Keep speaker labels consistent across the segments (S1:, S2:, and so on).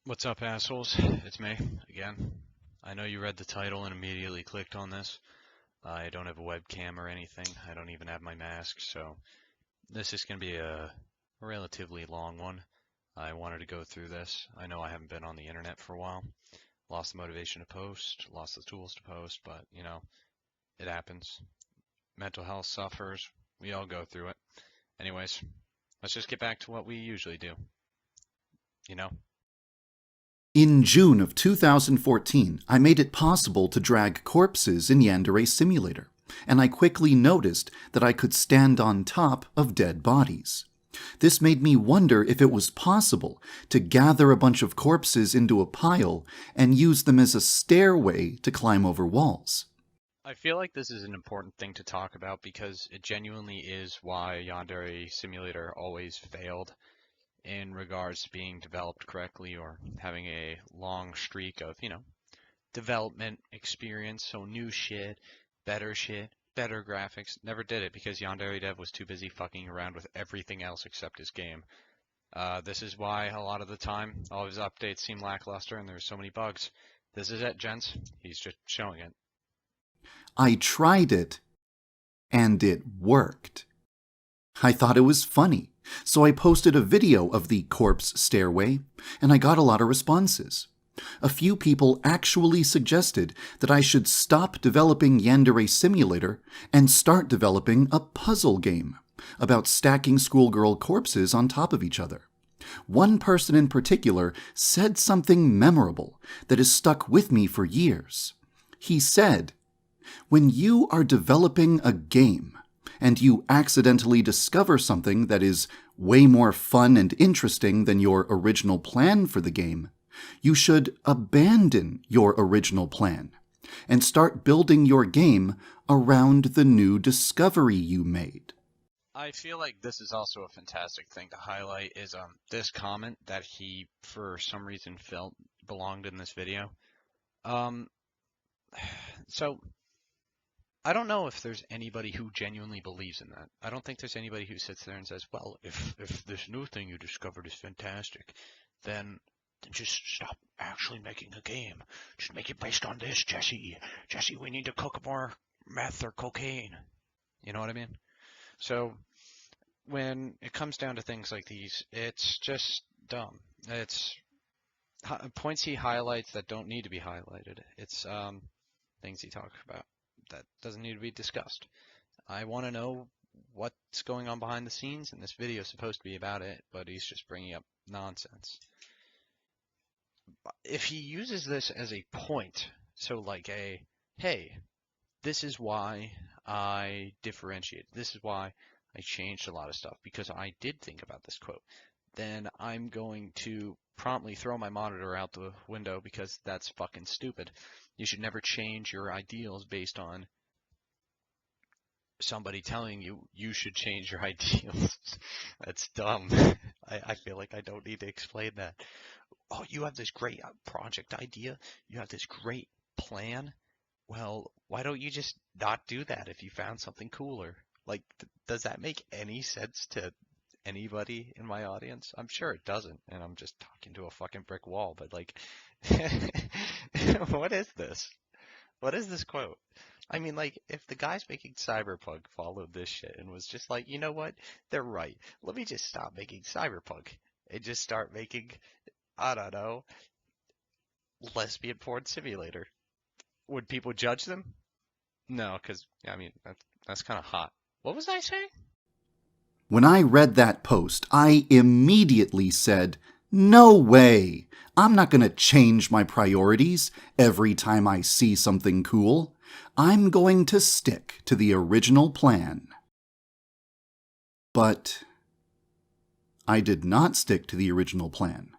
S1: What's up, assholes? It's me, again. I know you read the title and immediately clicked on this. I don't have a webcam or anything. I don't even have my mask, so this is going to be a relatively long one. I wanted to go through this. I know I haven't been on the internet for a while. Lost the motivation to post, lost the tools to post, but, you know, it happens. Mental health suffers. We all go through it. Anyways, let's just get back to what we usually do. You know?
S2: In June of 2014, I made it possible to drag corpses in Yandere Simulator, and I quickly noticed that I could stand on top of dead bodies. This made me wonder if it was possible to gather a bunch of corpses into a pile and use them as a stairway to climb over walls.
S1: I feel like this is an important thing to talk about because it genuinely is why Yandere Simulator always failed in regards to being developed correctly or having a long streak of, development experience. So new shit, better graphics. Never did it because Yandere Dev was too busy fucking around with everything else except his game. This is why a lot of the time all of his updates seem lackluster and there's so many bugs. This is it, gents. He's just showing it.
S2: I tried it, and it worked. I thought it was funny, so I posted a video of the corpse stairway, and I got a lot of responses. A few people actually suggested that I should stop developing Yandere Simulator and start developing a puzzle game about stacking schoolgirl corpses on top of each other. One person in particular said something memorable that has stuck with me for years. He said, "When you are developing a game, and you accidentally discover something that is way more fun and interesting than your original plan for the game, you should abandon your original plan and start building your game around the new discovery you made."
S1: I feel like this is also a fantastic thing to highlight is this comment that he for some reason felt belonged in this video. So I don't know if there's anybody who genuinely believes in that. I don't think there's anybody who sits there and says, well, if this new thing you discovered is fantastic, then just stop actually making a game. Just make it based on this, Jesse. Jesse, we need to cook more meth or cocaine. You know what I mean? So when it comes down to things like these, it's just dumb. It's points he highlights that don't need to be highlighted. It's things he talks about that doesn't need to be discussed. I want to know what's going on behind the scenes, and this video is supposed to be about it, but he's just bringing up nonsense. If he uses this as a point, so like a, hey, this is why I differentiate, this is why I changed a lot of stuff, because I did think about this quote, then I'm going to promptly throw my monitor out the window because that's fucking stupid. You should never change your ideals based on somebody telling you you should change your ideals. That's dumb. I feel like I don't need to explain that. Oh, you have this great project idea. You have this great plan. Well, why don't you just not do that if you found something cooler? Like, does that make any sense to anybody in my audience? I'm sure it doesn't, and I'm just talking to a fucking brick wall, but like, what is this? What is this quote? I mean, like, if the guys making Cyberpunk followed this shit and was just like, you know what? They're right. Let me just stop making Cyberpunk and just start making, I don't know, lesbian porn simulator. Would people judge them? No, because, I mean, that's kind of hot. What was I saying?
S2: When I read that post, I immediately said, "No way! I'm not going to change my priorities every time I see something cool. I'm going to stick to the original plan." But I did not stick to the original plan.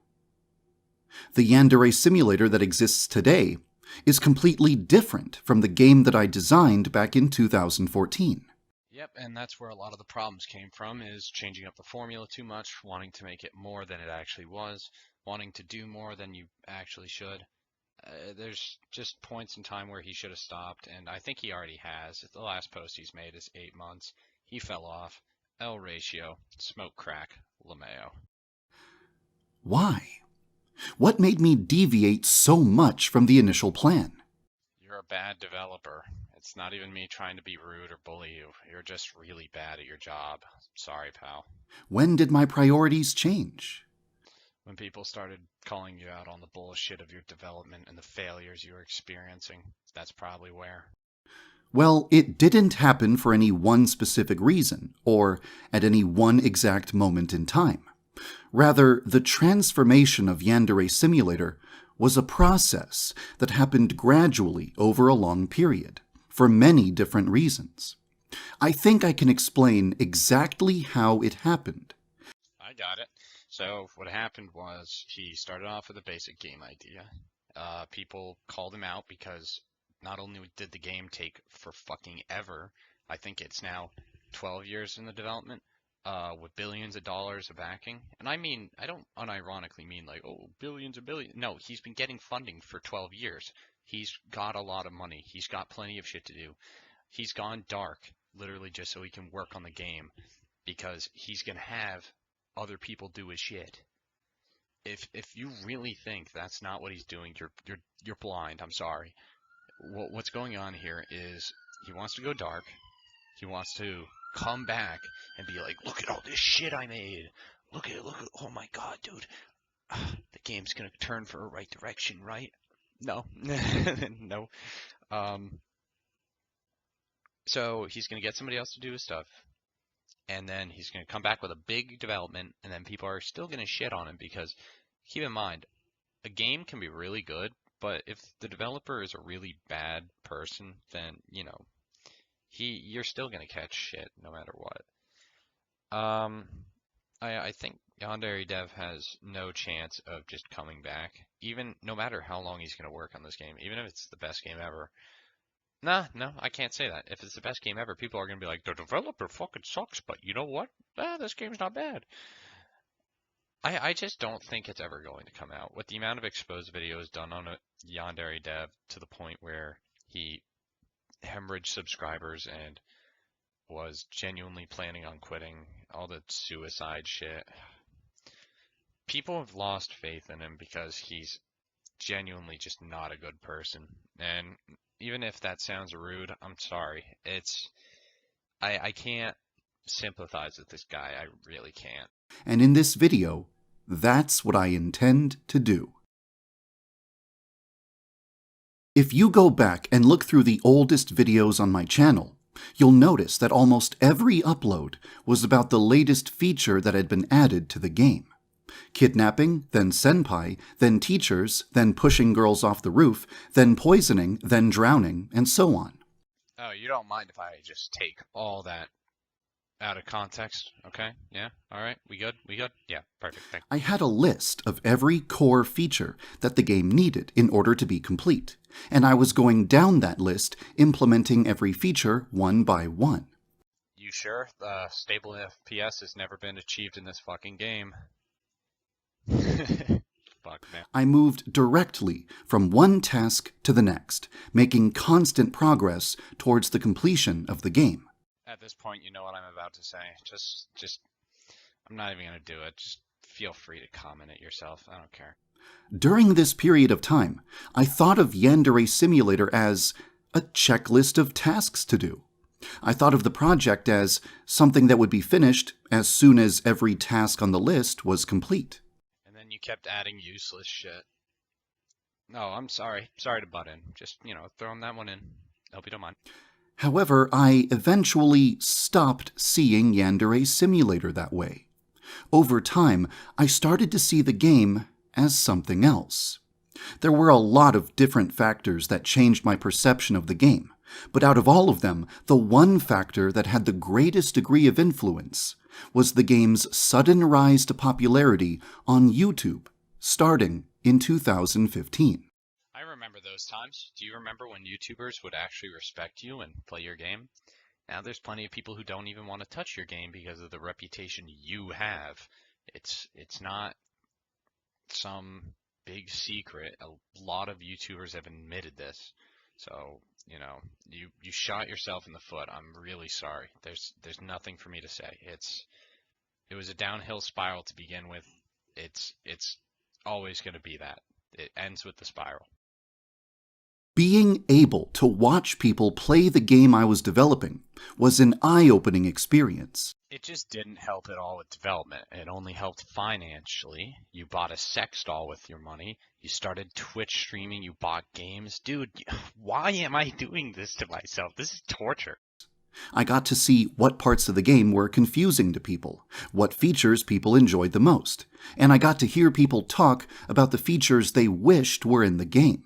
S2: The Yandere simulator that exists today is completely different from the game that I designed back in 2014.
S1: Yep, and that's where a lot of the problems came from, is changing up the formula too much, wanting to make it more than it actually was, wanting to do more than you actually should. There's just points in time where he should have stopped, and I think he already has. The last post he's made is 8 months. He fell off. L ratio, smoke crack, LeMayo.
S2: Why? What made me deviate so much from the initial plan?
S1: You're a bad developer. It's not even me trying to be rude or bully you. You're just really bad at your job. Sorry, pal.
S2: When did my priorities change?
S1: When people started calling you out on the bullshit of your development and the failures you were experiencing, that's probably where.
S2: Well, it didn't happen for any one specific reason, or at any one exact moment in time. Rather, the transformation of Yandere Simulator was a process that happened gradually over a long period, for many different reasons. I think I can explain exactly how it happened.
S1: I got it. So what happened was he started off with a basic game idea. People called him out because not only did the game take for fucking ever, I think it's now 12 years in the development, with billions of dollars of backing. And I mean, I don't unironically mean like, oh, billions of billions. No, he's been getting funding for 12 years. He's got a lot of money. He's got plenty of shit to do. He's gone dark, literally just so he can work on the game, because he's gonna have other people do his shit. If you really think that's not what he's doing, you're blind. I'm sorry. What's going on here is he wants to go dark. He wants to come back and be like, look at all this shit I made. Look at, oh my god, dude. The game's gonna turn for a right direction, right? No. No. So he's gonna get somebody else to do his stuff, and then he's gonna come back with a big development, and then people are still gonna shit on him because, keep in mind, a game can be really good, but if the developer is a really bad person, then, you're still gonna catch shit no matter what. I think Yandere Dev has no chance of just coming back, even no matter how long he's gonna work on this game, even if it's the best game ever. Nah, no, I can't say that. If it's the best game ever, people are gonna be like, the developer fucking sucks, but you know what? This game's not bad. I just don't think it's ever going to come out. With the amount of exposed videos done on a Yandere Dev to the point where he hemorrhaged subscribers and was genuinely planning on quitting, all the suicide shit. People have lost faith in him because he's genuinely just not a good person. And even if that sounds rude, I'm sorry. I can't sympathize with this guy. I really can't.
S2: And in this video, that's what I intend to do. If you go back and look through the oldest videos on my channel, you'll notice that almost every upload was about the latest feature that had been added to the game. Kidnapping, then senpai, then teachers, then pushing girls off the roof, then poisoning, then drowning, and so on.
S1: Oh, you don't mind if I just take all that out of context, okay? Yeah? Alright, we good? We good? Yeah, perfect. Thank you.
S2: I had a list of every core feature that the game needed in order to be complete, and I was going down that list, implementing every feature one by one.
S1: You sure? Stable FPS has never been achieved in this fucking game. Fuck, man.
S2: I moved directly from one task to the next, making constant progress towards the completion of the game.
S1: At this point, you know what I'm about to say. Just, I'm not even gonna do it. Just feel free to comment it yourself. I don't care.
S2: During this period of time, I thought of Yandere Simulator as a checklist of tasks to do. I thought of the project as something that would be finished as soon as every task on the list was complete.
S1: And then you kept adding useless shit. No, I'm sorry. Sorry to butt in. Just, throwing that one in. Hope you don't mind.
S2: However, I eventually stopped seeing Yandere Simulator that way. Over time, I started to see the game as something else. There were a lot of different factors that changed my perception of the game, but out of all of them, the one factor that had the greatest degree of influence was the game's sudden rise to popularity on YouTube, starting in 2015.
S1: I remember those times. Do you remember when YouTubers would actually respect you and play your game? Now there's plenty of people who don't even want to touch your game because of the reputation you have. It's not some big secret. A lot of YouTubers have admitted this. So, you shot yourself in the foot. I'm really sorry. There's nothing for me to say. It was a downhill spiral to begin with. It's always going to be that. It ends with the spiral.
S2: Being able to watch people play the game I was developing was an eye-opening experience.
S1: It just didn't help at all with development. It only helped financially. You bought a sex doll with your money. You started Twitch streaming. You bought games. Dude, why am I doing this to myself? This is torture.
S2: I got to see what parts of the game were confusing to people, what features people enjoyed the most, and I got to hear people talk about the features they wished were in the game.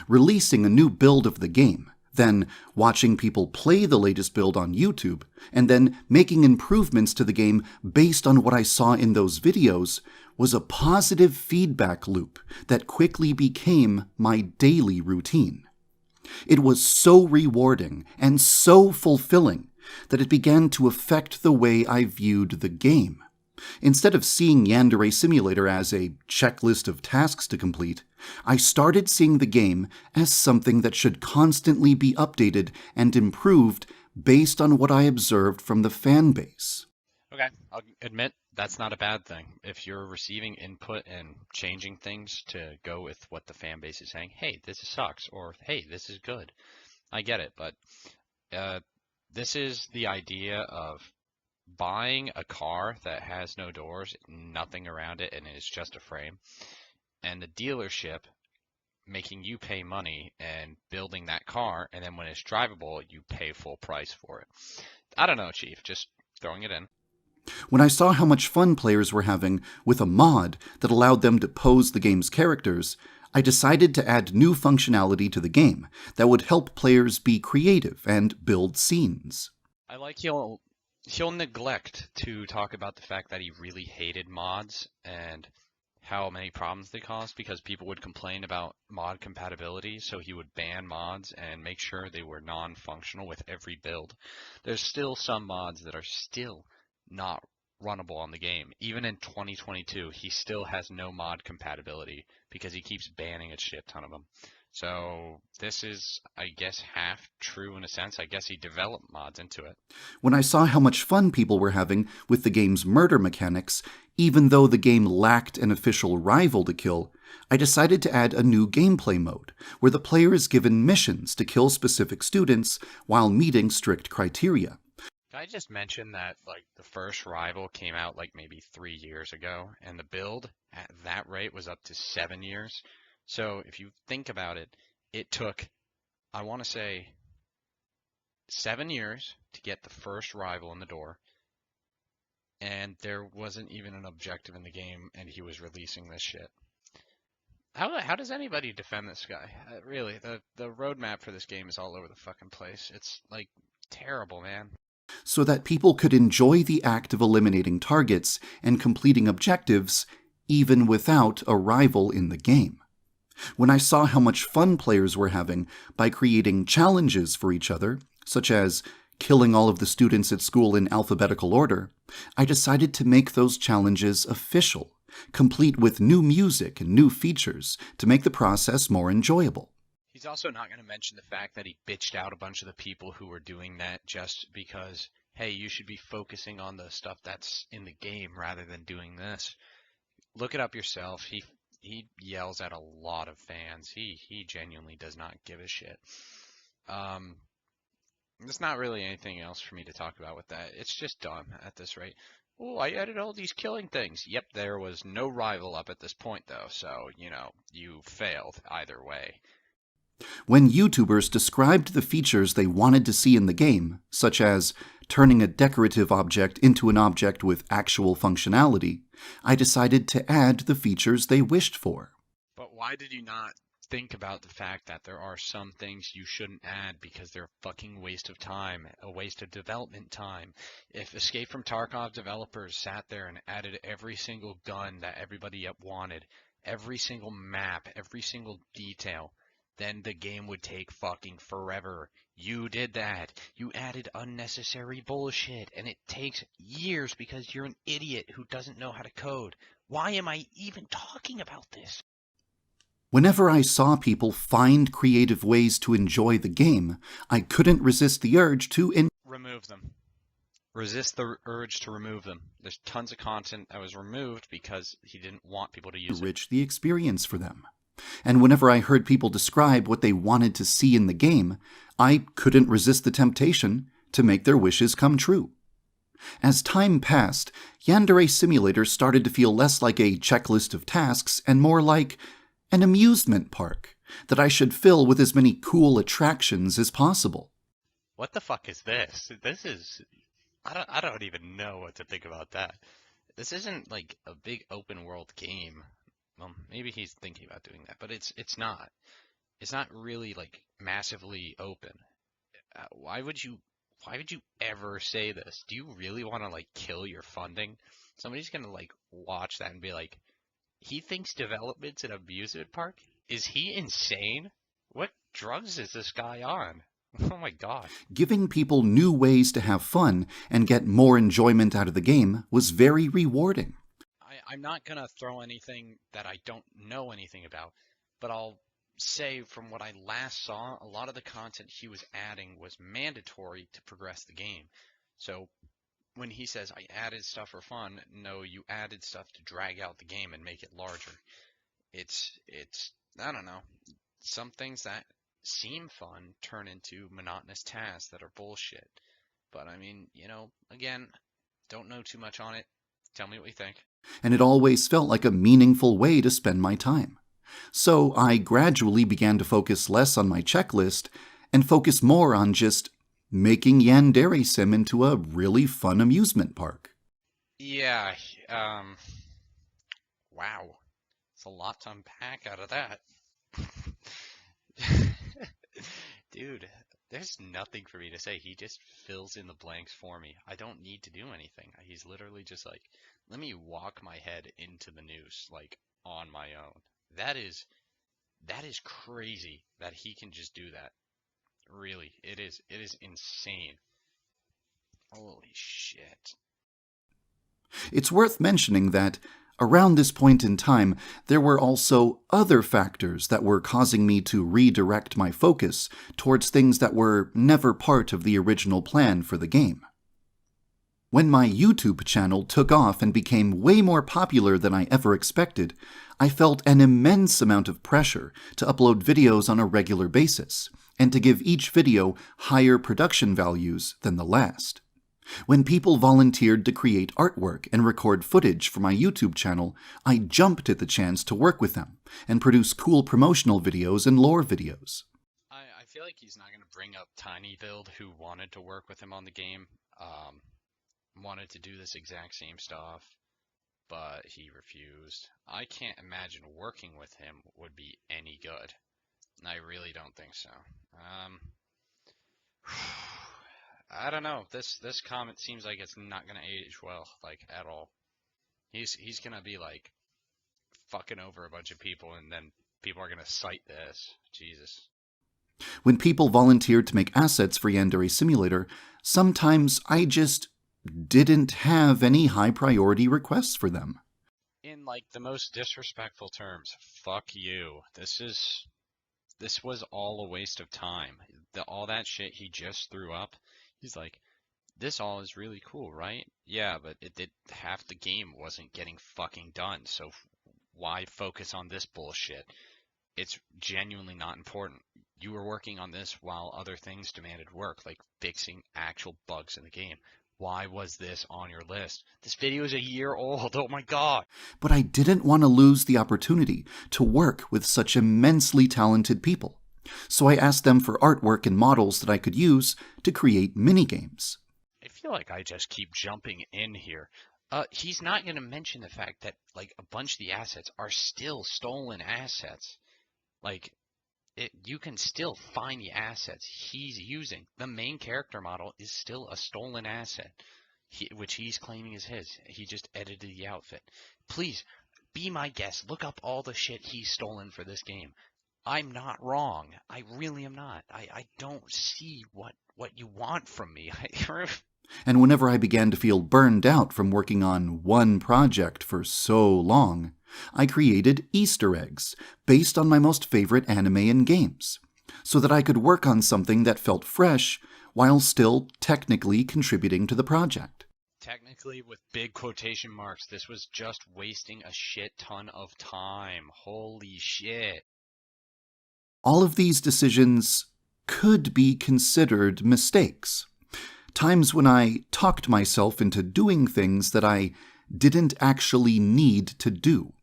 S2: Releasing a new build of the game, then watching people play the latest build on YouTube, and then making improvements to the game based on what I saw in those videos was a positive feedback loop that quickly became my daily routine. It was so rewarding and so fulfilling that it began to affect the way I viewed the game. Instead of seeing Yandere Simulator as a checklist of tasks to complete, I started seeing the game as something that should constantly be updated and improved based on what I observed from the fan base.
S1: Okay, I'll admit that's not a bad thing. If you're receiving input and changing things to go with what the fan base is saying, hey, this sucks, or hey, this is good. I get it, but this is the idea of buying a car that has no doors, nothing around it, and is just a frame, and the dealership making you pay money and building that car, and then when it's drivable, you pay full price for it. I don't know, Chief, just throwing it in.
S2: When I saw how much fun players were having with a mod that allowed them to pose the game's characters, I decided to add new functionality to the game that would help players be creative and build scenes.
S1: I like he'll neglect to talk about the fact that he really hated mods and how many problems they caused because people would complain about mod compatibility, so he would ban mods and make sure they were non-functional with every build. There's still some mods that are still not runnable on the game. Even in 2022, he still has no mod compatibility because he keeps banning a shit ton of them. So this is, I guess, half true in a sense. I guess he developed mods into it.
S2: When I saw how much fun people were having with the game's murder mechanics, even though the game lacked an official rival to kill, I decided to add a new gameplay mode, where the player is given missions to kill specific students while meeting strict criteria.
S1: Can I just mention that the first rival came out maybe 3 years ago, and the build at that rate was up to 7 years. So if you think about it, it took, I want to say, 7 years to get the first rival in the door, and there wasn't even an objective in the game, and he was releasing this shit. How does anybody defend this guy? Really, the roadmap for this game is all over the fucking place. It's terrible, man.
S2: So that people could enjoy the act of eliminating targets and completing objectives even without a rival in the game. When I saw how much fun players were having by creating challenges for each other, such as killing all of the students at school in alphabetical order, I decided to make those challenges official, complete with new music and new features to make the process more enjoyable.
S1: He's also not going to mention the fact that he bitched out a bunch of the people who were doing that just because, hey, you should be focusing on the stuff that's in the game rather than doing this. Look it up yourself. He yells at a lot of fans. He genuinely does not give a shit. There's not really anything else for me to talk about with that. It's just dumb at this rate. Oh, I added all these killing things. Yep, there was no rival up at this point, though, so, you failed either way.
S2: When YouTubers described the features they wanted to see in the game, such as turning a decorative object into an object with actual functionality, I decided to add the features they wished for.
S1: But why did you not think about the fact that there are some things you shouldn't add because they're a fucking waste of time, a waste of development time? If Escape from Tarkov developers sat there and added every single gun that everybody wanted, every single map, every single detail, then the game would take fucking forever. You did that. You added unnecessary bullshit, and it takes years because you're an idiot who doesn't know how to code. Why am I even talking about this?
S2: Whenever I saw people find creative ways to enjoy the game, I couldn't resist the urge to
S1: remove them. Resist the urge to remove them. There's tons of content that was removed because he didn't want people to use it.
S2: Enrich the experience for them. And whenever I heard people describe what they wanted to see in the game, I couldn't resist the temptation to make their wishes come true. As time passed, Yandere Simulator started to feel less like a checklist of tasks and more like an amusement park that I should fill with as many cool attractions as possible.
S1: What the fuck is this? This is... I don't even know what to think about that. This isn't like a big open world game. Well, maybe he's thinking about doing that, but it's not. It's not really like massively open. Why would you ever say this? Do you really want to like kill your funding? Somebody's gonna like watch that and be like, he thinks development's an amusement park? Is he insane? What drugs is this guy on? Oh my god.
S2: Giving people new ways to have fun and get more enjoyment out of the game was very rewarding.
S1: I'm not going to throw anything that I don't know anything about, but I'll say from what I last saw, a lot of the content he was adding was mandatory to progress the game. So when he says, I added stuff for fun, no, you added stuff to drag out the game and make it larger. It's I don't know, some things that seem fun turn into monotonous tasks that are bullshit. But I mean, again, don't know too much on it. Tell me what you think.
S2: And it always felt like a meaningful way to spend my time. So I gradually began to focus less on my checklist and focus more on just making Yandere Sim into a really fun amusement park.
S1: Yeah, wow. It's a lot to unpack out of that. Dude, there's nothing for me to say. He just fills in the blanks for me. I don't need to do anything. He's literally just like, let me walk my head into the noose, like, on my own. That is crazy that he can just do that. Really, it is insane. Holy shit.
S2: It's worth mentioning that around this point in time, there were also other factors that were causing me to redirect my focus towards things that were never part of the original plan for the game. When my YouTube channel took off and became way more popular than I ever expected, I felt an immense amount of pressure to upload videos on a regular basis, and to give each video higher production values than the last. When people volunteered to create artwork and record footage for my YouTube channel, I jumped at the chance to work with them and produce cool promotional videos and lore videos.
S1: I feel like he's not going to bring up TinyBuild, who wanted to work with him on the game, wanted to do this exact same stuff, but he refused. I can't imagine working with him would be any good. I really don't think so. I don't know. This comment seems like it's not gonna age well, like, at all. He's gonna be like fucking over a bunch of people, and then people are gonna cite this. Jesus.
S2: When people volunteered to make assets for Yandere Simulator, sometimes I just didn't have any high priority requests for them.
S1: In like the most disrespectful terms, fuck you. This was all a waste of time. All that shit he just threw up. He's like, this all is really cool, right? Yeah, but half the game wasn't getting fucking done, so why focus on this bullshit? It's genuinely not important. You were working on this while other things demanded work, like fixing actual bugs in the game. Why was this on your list? This video is a year old, oh my god!
S2: But I didn't want to lose the opportunity to work with such immensely talented people. So I asked them for artwork and models that I could use to create minigames.
S1: I feel like I just keep jumping in here. He's not going to mention the fact that, like, a bunch of the assets are still stolen assets. Like, you can still find the assets he's using. The main character model is still a stolen asset, which he's claiming is his. He just edited the outfit. Please, be my guest. Look up all the shit he's stolen for this game. I'm not wrong. I really am not. I don't see what you want from me.
S2: And whenever I began to feel burned out from working on one project for so long, I created Easter eggs based on my most favorite anime and games, so that I could work on something that felt fresh while still technically contributing to the project.
S1: Technically, with big quotation marks, this was just wasting a shit ton of time. Holy shit.
S2: All of these decisions could be considered mistakes. Times when I talked myself into doing things that I didn't actually need to do.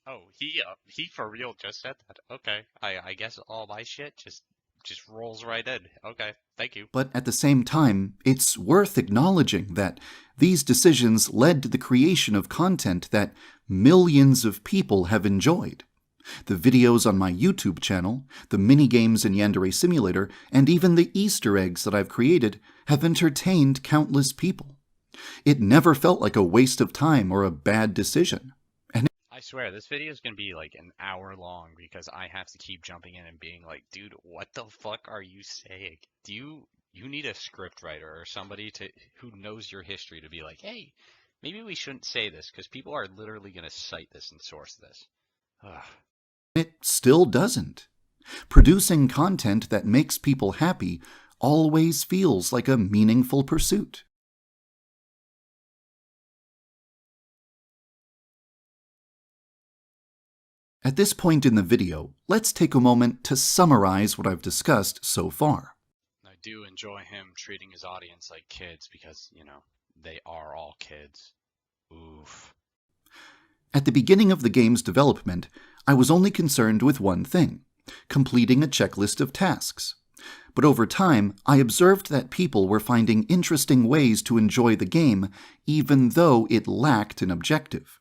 S1: Oh, he for real just said that. Okay, I guess all my shit just rolls right in. Okay, thank you.
S2: But at the same time, it's worth acknowledging that these decisions led to the creation of content that millions of people have enjoyed. The videos on my YouTube channel, the minigames in Yandere Simulator, and even the Easter eggs that I've created have entertained countless people. It never felt like a waste of time or a bad decision.
S1: I swear, this video is going to be like an hour long because I have to keep jumping in and being like, dude, what the fuck are you saying? You need a script writer or somebody who knows your history to be like, hey, maybe we shouldn't say this because people are literally going to cite this and source this. Ugh.
S2: It still doesn't. Producing content that makes people happy always feels like a meaningful pursuit. At this point in the video, let's take a moment to summarize what I've discussed so far.
S1: I do enjoy him treating his audience like kids because, they are all kids. Oof.
S2: At the beginning of the game's development, I was only concerned with one thing: completing a checklist of tasks. But over time, I observed that people were finding interesting ways to enjoy the game, even though it lacked an objective.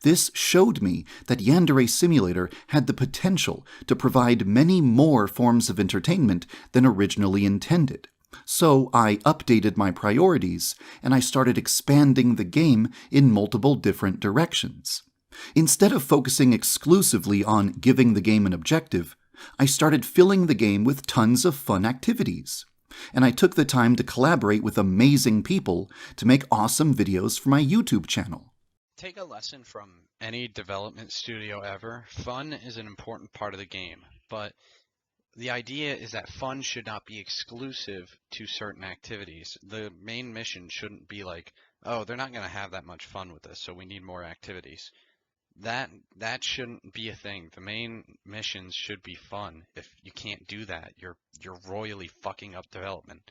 S2: This showed me that Yandere Simulator had the potential to provide many more forms of entertainment than originally intended. So I updated my priorities, and I started expanding the game in multiple different directions. Instead of focusing exclusively on giving the game an objective, I started filling the game with tons of fun activities. And I took the time to collaborate with amazing people to make awesome videos for my YouTube channel.
S1: Take a lesson from any development studio ever. Fun is an important part of the game, but the idea is that fun should not be exclusive to certain activities. The main mission shouldn't be like, oh, they're not going to have that much fun with this, so we need more activities. That shouldn't be a thing. The main missions should be fun. If you can't do that, you're royally fucking up development.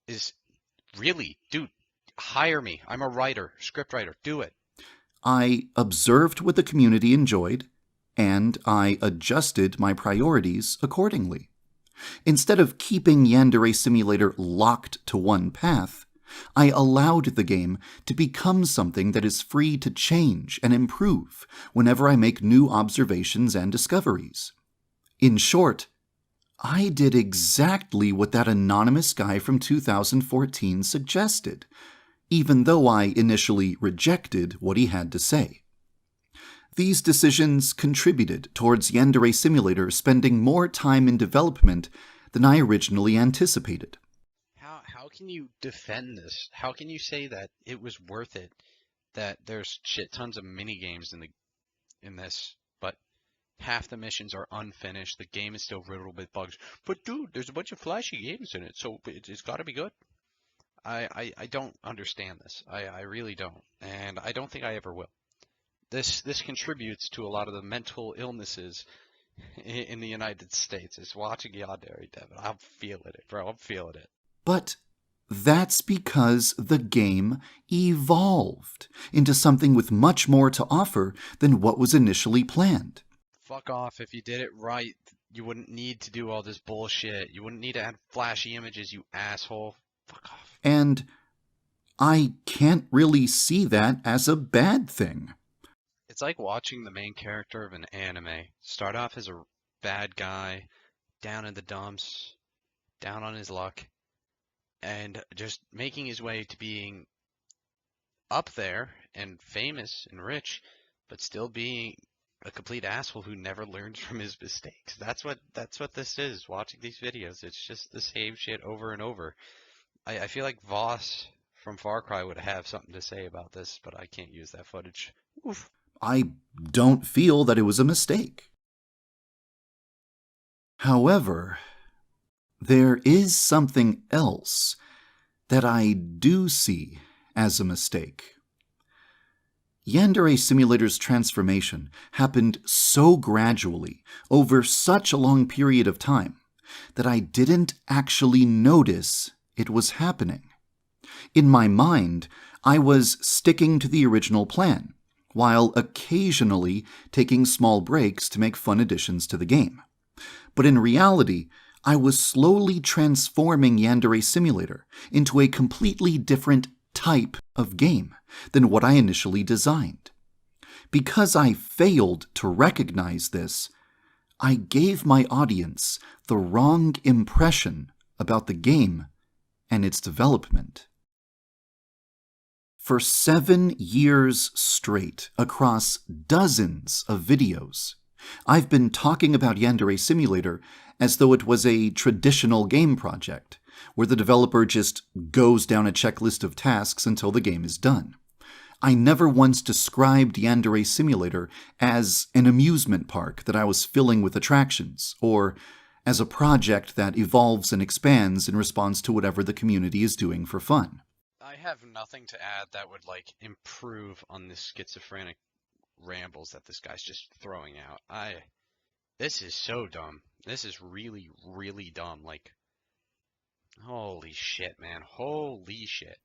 S1: Dude, hire me. I'm a writer, script writer. Do it.
S2: I observed what the community enjoyed, and I adjusted my priorities accordingly. Instead of keeping Yandere Simulator locked to one path, I allowed the game to become something that is free to change and improve whenever I make new observations and discoveries. In short, I did exactly what that anonymous guy from 2014 suggested, even though I initially rejected what he had to say. These decisions contributed towards Yandere Simulator spending more time in development than I originally anticipated.
S1: How can you defend this? How can you say that it was worth it, that there's shit tons of mini games in this, but half the missions are unfinished, the game is still riddled with bugs. But dude, there's a bunch of flashy games in it, so it's got to be good. I don't understand this. I really don't, and I don't think I ever will. This contributes to a lot of the mental illnesses in the United States. Is watching Yandere, Devin. I'm feeling it, bro. I'm feeling it.
S2: But that's because the game evolved into something with much more to offer than what was initially planned.
S1: Fuck off. If you did it right, you wouldn't need to do all this bullshit. You wouldn't need to add flashy images, you asshole. Fuck off.
S2: And I can't really see that as a bad thing.
S1: It's like watching the main character of an anime start off as a bad guy, down in the dumps, down on his luck, and just making his way to being up there and famous and rich, but still being a complete asshole who never learns from his mistakes. That's what this is, watching these videos. It's just the same shit over and over. I feel like Voss from Far Cry would have something to say about this, but I can't use that footage. Oof.
S2: I don't feel that it was a mistake. However, There is something else that I do see as a mistake. Yandere Simulator's transformation happened so gradually over such a long period of time that I didn't actually notice it was happening. In my mind, I was sticking to the original plan, while occasionally taking small breaks to make fun additions to the game. But in reality, I was slowly transforming Yandere Simulator into a completely different type of game than what I initially designed. Because I failed to recognize this, I gave my audience the wrong impression about the game and its development. For 7 years straight, across dozens of videos, I've been talking about Yandere Simulator as though it was a traditional game project, where the developer just goes down a checklist of tasks until the game is done. I never once described Yandere Simulator as an amusement park that I was filling with attractions, or as a project that evolves and expands in response to whatever the community is doing for fun.
S1: I have nothing to add that would, like, improve on this schizophrenic rambles that this guy's just throwing out. This is so dumb. This is really, really dumb. Like, holy shit, man. Holy shit.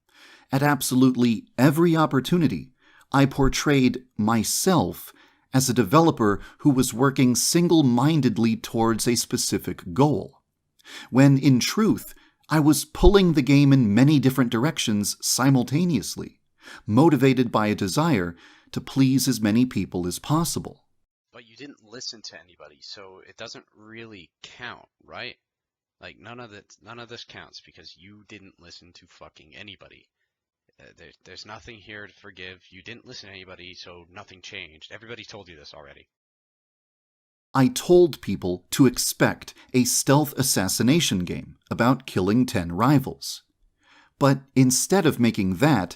S2: At absolutely every opportunity, I portrayed myself as a developer who was working single-mindedly towards a specific goal, when in truth, I was pulling the game in many different directions simultaneously, motivated by a desire to please as many people as possible.
S1: But you didn't listen to anybody, so it doesn't really count, right? Like, none of this counts because you didn't listen to fucking anybody. There's nothing here to forgive. You didn't listen to anybody, so nothing changed. Everybody told you this already.
S2: I told people to expect a stealth assassination game about killing 10 rivals. But instead of making that,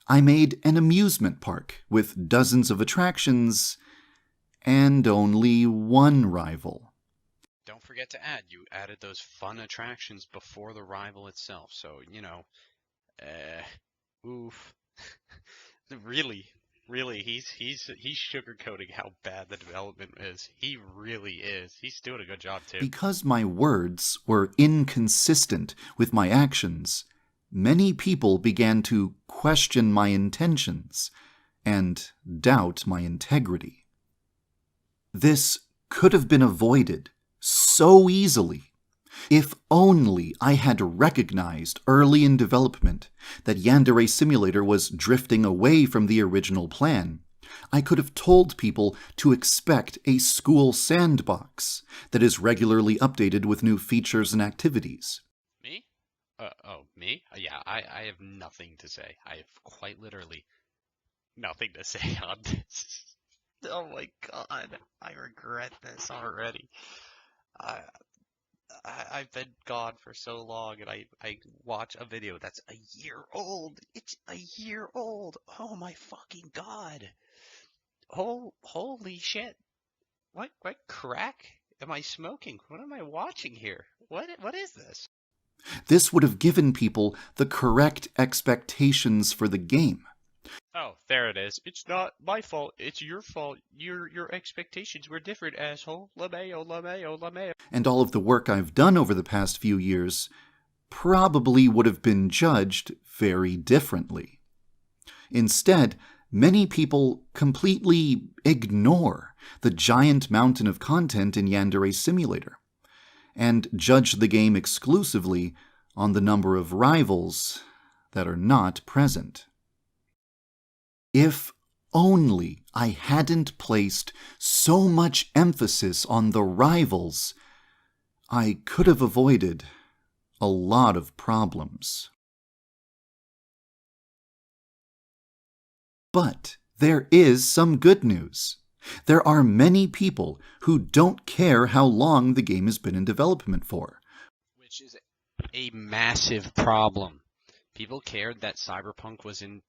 S2: I made an amusement park with dozens of attractions and only one rival.
S1: Don't forget to add, you added those fun attractions before the rival itself, so, you know, oof. Really, he's sugarcoating how bad the development is. He really is. He's doing a good job too.
S2: Because my words were inconsistent with my actions, many people began to question my intentions and doubt my integrity. This could have been avoided so easily if only I had recognized early in development that Yandere Simulator was drifting away from the original plan. I could have told people to expect a school sandbox that is regularly updated with new features and activities.
S1: Me? Me? Yeah, I have nothing to say. I have quite literally nothing to say on this. Oh my god, I regret this already. I've been gone for so long, and I watch a video that's a year old. It's a year old. Oh my fucking god. Holy shit. What crack am I smoking? What am I watching here? What is this?
S2: This would have given people the correct expectations for the game.
S1: Oh, there it is. It's not my fault. It's your fault. Your expectations were different, asshole. LMAO.
S2: And all of the work I've done over the past few years probably would have been judged very differently. Instead, many people completely ignore the giant mountain of content in Yandere Simulator and judge the game exclusively on the number of rivals that are not present. If only I hadn't placed so much emphasis on the rivals, I could have avoided a lot of problems. But there is some good news. There are many people who don't care how long the game has been in development for.
S1: Which is a massive problem. People cared that Cyberpunk was in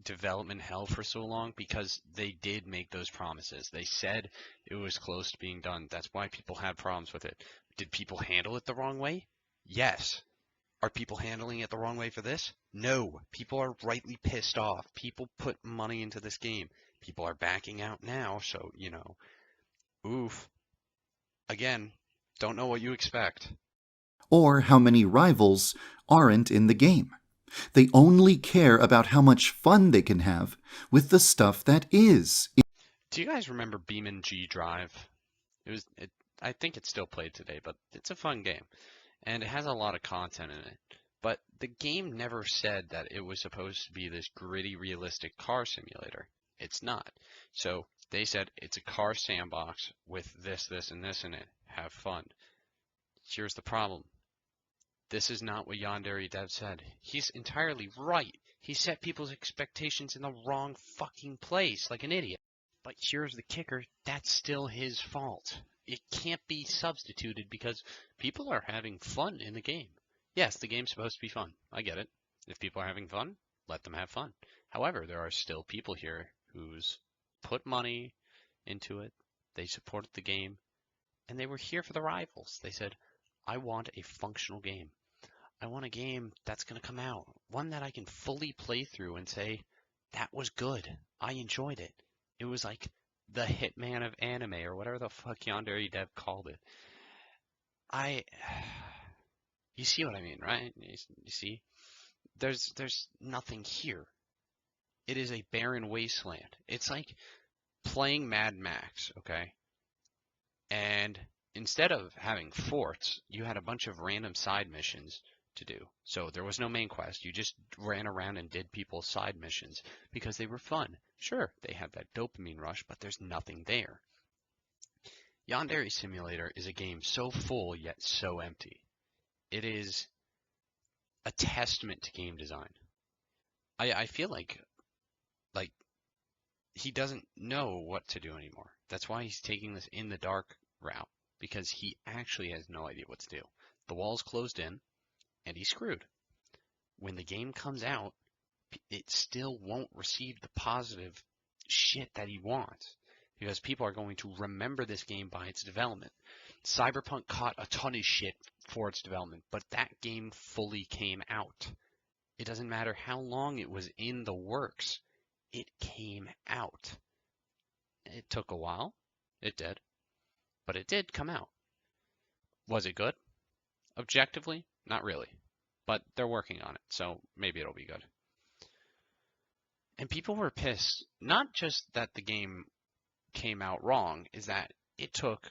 S1: development hell for so long because they did make those promises. They said it was close to being done. That's why people had problems with it. Did people handle it the wrong way? Yes. Are people handling it the wrong way for this? No. People are rightly pissed off. People put money into this game. People are backing out now, so, oof. Again, don't know what you expect.
S2: Or how many rivals aren't in the game. They only care about how much fun they can have with the stuff that is.
S1: Do you guys remember Beeman G Drive? I think it's still played today, but it's a fun game. And it has a lot of content in it. But the game never said that it was supposed to be this gritty, realistic car simulator. It's not. So they said it's a car sandbox with this, and this in it. Have fun. Here's the problem. This is not what Yandere Dev said. He's entirely right. He set people's expectations in the wrong fucking place, like an idiot. But here's the kicker. That's still his fault. It can't be substituted because people are having fun in the game. Yes, the game's supposed to be fun. I get it. If people are having fun, let them have fun. However, there are still people here who's put money into it. They supported the game, and they were here for the rivals. They said, I want a functional game. I want a game that's going to come out. One that I can fully play through and say, that was good. I enjoyed it. It was like the Hitman of anime, or whatever the fuck Yandere Dev called it. You see what I mean, right? You see? There's nothing here. It is a barren wasteland. It's like playing Mad Max, okay? And instead of having forts, you had a bunch of random side missions to do. So there was no main quest. You just ran around and did people's side missions because they were fun. Sure, they had that dopamine rush, but there's nothing there. Yandere Simulator is a game so full yet so empty. It is a testament to game design. I feel like he doesn't know what to do anymore. That's why he's taking this in the dark route, because he actually has no idea what to do. The wall's closed in, and he's screwed. When the game comes out, it still won't receive the positive shit that he wants, because people are going to remember this game by its development. Cyberpunk caught a ton of shit for its development, but that game fully came out. It doesn't matter how long it was in the works. It came out. It took a while. It did. But it did come out. Was it good? Objectively, not really. But they're working on it, so maybe it'll be good. And people were pissed, not just that the game came out wrong, is that it took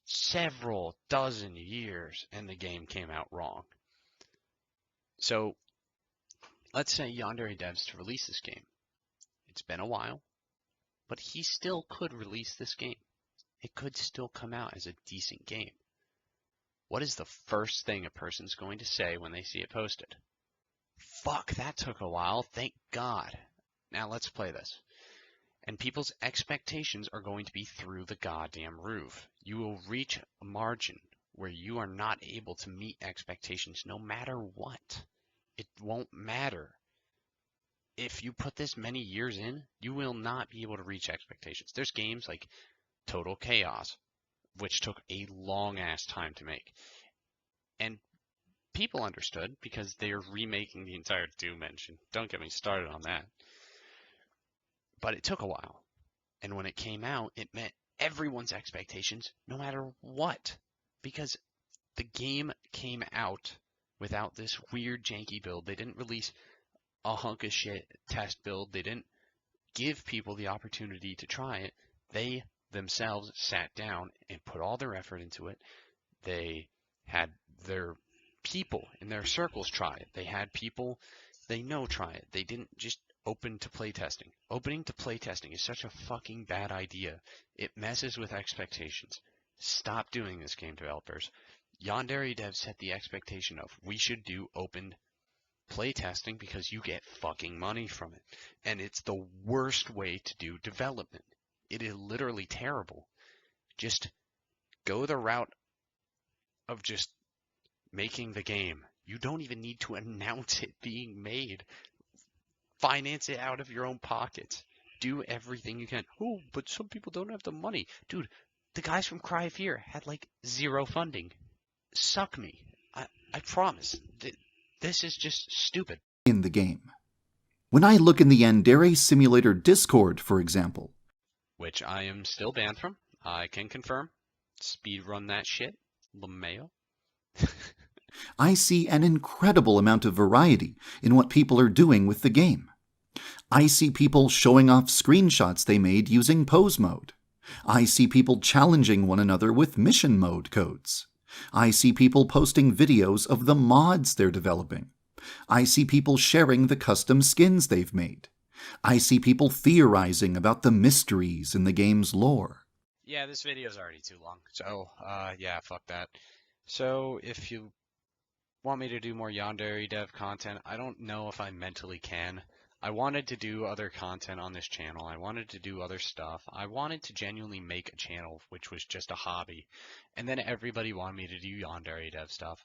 S1: several dozen years and the game came out wrong. So let's say Yandere Devs to release this game. It's been a while, but he still could release this game. It could still come out as a decent game. What is the first thing a person's going to say when they see it posted? Fuck, that took a while, thank God. Now let's play this. And people's expectations are going to be through the goddamn roof. You will reach a margin where you are not able to meet expectations no matter what. It won't matter. If you put this many years in, you will not be able to reach expectations. There's games like Total Chaos, which took a long-ass time to make. And people understood because they are remaking the entire Doom engine. Don't get me started on that. But it took a while. And when it came out, it met everyone's expectations, no matter what. Because the game came out without this weird janky build. They didn't release a hunk of shit test build. They didn't give people the opportunity to try it. They themselves sat down and put all their effort into it. They had their people in their circles try it. They had people they know try it. They didn't just open to playtesting. Opening to playtesting is such a fucking bad idea. It messes with expectations. Stop doing this, game developers. Yandere Dev set the expectation of we should do open playtesting because you get fucking money from it. And it's the worst way to do development. It is literally terrible. Just go the route of just making the game. You don't even need to announce it being made. Finance it out of your own pockets. Do everything you can. Oh, but some people don't have the money. Dude, the guys from Cry of Fear had like zero funding. Suck me. I promise. This is just stupid.
S2: In the game. When I look in the Yandere Simulator Discord, for example,
S1: Which I am still banned from. I can confirm. Speedrun that shit. LeMayo.
S2: I see an incredible amount of variety in what people are doing with the game. I see people showing off screenshots they made using pose mode. I see people challenging one another with mission mode codes. I see people posting videos of the mods they're developing. I see people sharing the custom skins they've made. I see people theorizing about the mysteries in the game's lore.
S1: Yeah, this video's already too long. So, yeah, fuck that. So, if you want me to do more Yandere dev content, I don't know if I mentally can. I wanted to do other content on this channel. I wanted to do other stuff. I wanted to genuinely make a channel which was just a hobby. And then everybody wanted me to do Yandere dev stuff.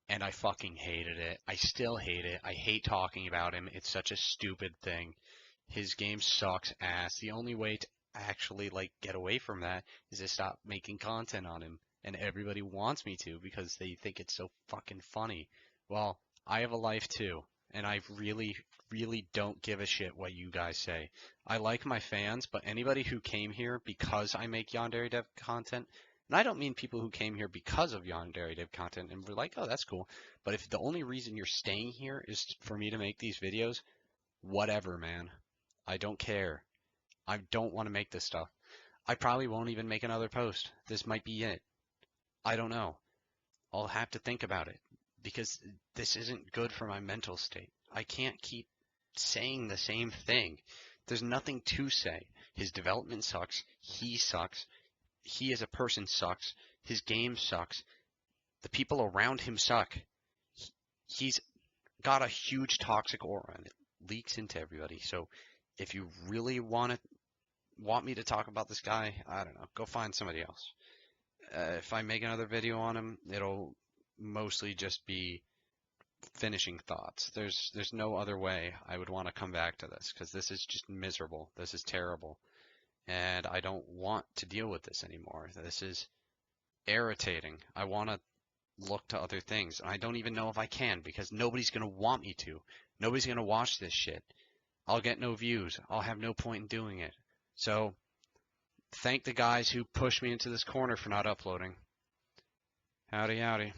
S1: And I fucking hated it. I still hate it. I hate talking about him. It's such a stupid thing. His game sucks ass. The only way to actually get away from that is to stop making content on him. And everybody wants me to because they think it's so fucking funny. Well, I have a life too, and I really, really don't give a shit what you guys say. I like my fans, but anybody who came here because I make Yandere dev content, and I don't mean people who came here because of Yandere dev content and were like, oh, that's cool. But if the only reason you're staying here is for me to make these videos, whatever, man. I don't care. I don't want to make this stuff. I probably won't even make another post. This might be it. I don't know. I'll have to think about it because this isn't good for my mental state. I can't keep saying the same thing. There's nothing to say. His development sucks. He sucks. He as a person sucks. His game sucks. The people around him suck. He's got a huge toxic aura and it leaks into everybody. So if you really want me to talk about this guy, I don't know, go find somebody else. If I make another video on him, it'll mostly just be finishing thoughts. There's no other way I would want to come back to this because this is just miserable. This is terrible. And I don't want to deal with this anymore. This is irritating. I want to look to other things. And I don't even know if I can because nobody's going to want me to. Nobody's going to watch this shit. I'll get no views. I'll have no point in doing it. So, thank the guys who pushed me into this corner for not uploading. Howdy, howdy.